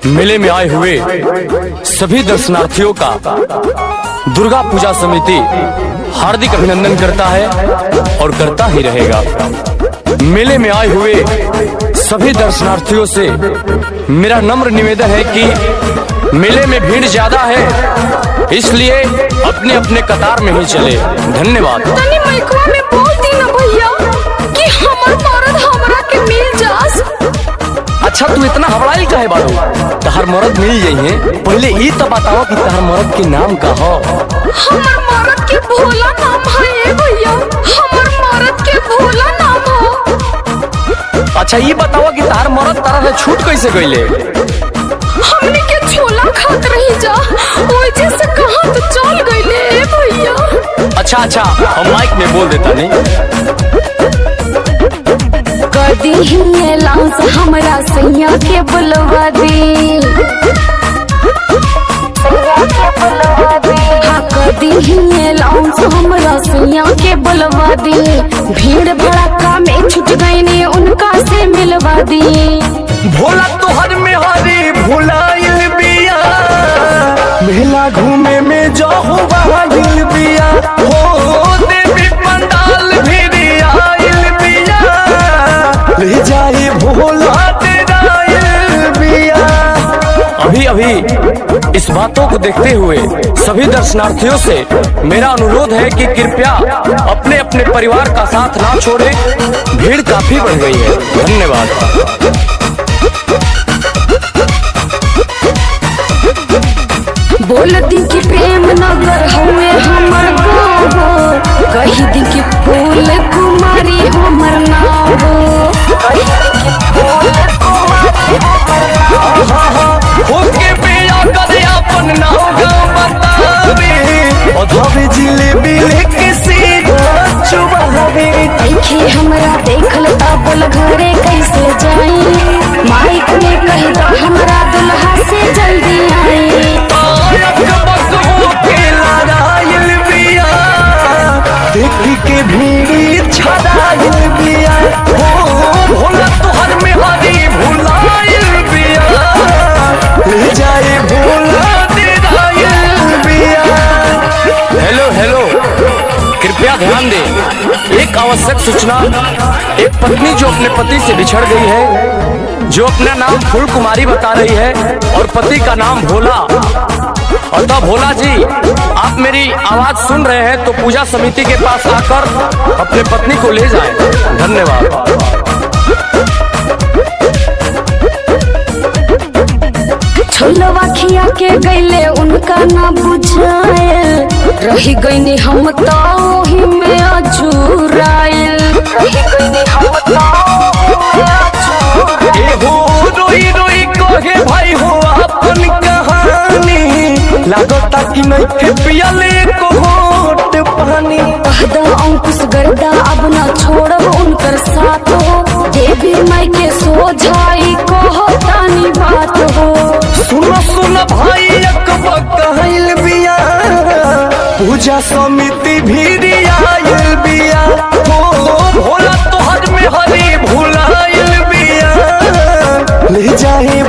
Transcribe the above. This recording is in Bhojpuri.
मेले में आए हुए सभी दर्शनार्थियों का दुर्गा पूजा समिति हार्दिक अभिनंदन करता है और करता ही रहेगा। मेले में आए हुए सभी दर्शनार्थियों से मेरा नम्र निवेदन है कि मेले में भीड़ ज्यादा है, इसलिए अपने अपने कतार में ही चले। धन्यवाद। तनी माइकवा में बोल दी ना भैया कि हमर मरद हमरा के मिल जास। अच्छा तू इतना हबड़ाई काहे बाड़ू? तहर मरद मिल जाइए, पहले ई तो बताओ कि तहर मरद के नाम का हो। हमर मरद के भोला नाम है भैया, हमर मरद के भोला नाम हो। अच्छा ये बताओ कि तहर मरद तारा से छूट कैसे गईले? हमने के छोला खात रही जा, ओजे से कहां तो चल गईले भैया। अच्छा हम माइक में बोल देता नहीं। कदी ही लाउंस हमरा सैया के बुलवा दी, हाँ कदी ही लाउंस हमरा सैया के बुलवा दी। भीड़ भड़का में छुट गई ने उनका से मिलवा दी। भोला तोहर में हरी भुलाइल बिया, मेला घूमे में जाहू बहाइल बिया, हो देवी पंडाल भी आइल बिया, ले जाए भोला तेराइल बिया। अभी इस बातों को देखते हुए सभी दर्शनार्थियों से मेरा अनुरोध है कि कृपया अपने अपने परिवार का साथ ना छोड़े, भीड़ काफी बढ़ गई है। धन्यवाद। बोल दी कि प्रेम नगर हुए हमर गाँव, कही दी कि फूल कुमारी हमर नाव, कही दी कि फूल कुमारी हमर नाव। होके पिया कदे अपन नाव बतावे, अधवे जिलेबी लेके सीधा चुबावे। देखे हमरा देखल बोल घरे कैसे जाई, माइक में कह दो हमरा दुल्हा से जल्दी आई। देखी के भीड़ छड़ाइल बिया, हो भोला तोहर में हरी भुलाइल बिया, ले जाए भोला तेराइल बिया। हेलो कृपया ध्यान दे। एक आवश्यक सूचना, एक पत्नी जो अपने पति से बिछड़ गई है, जो अपना नाम फूल कुमारी बता रही है और पति का नाम भोला। अतः भोला जी आप मेरी आवाज सुन रहे हैं तो पूजा समिति के पास आकर अपने पत्नी को ले जाएं। धन्यवाद। छोलवा खिया के गईले उनका ना बुझाए, रही गईनी हम तो ही में अझुराइल, रही गईनी हम तो रोई कहे भाई हो अपन कहानी, लागता कि नहीं थे पियले को होट पानी। कहदा अंकुश गर्दा अब ना छोड़ब उनकर साथ हो, देवी माई के सोझाई कहो तानी बात हो। सुन भाई कहल बिया, पूजा समिति भी आइल बिया, हो भोला तोहर में हरी भुलाइल बिया, ले जाए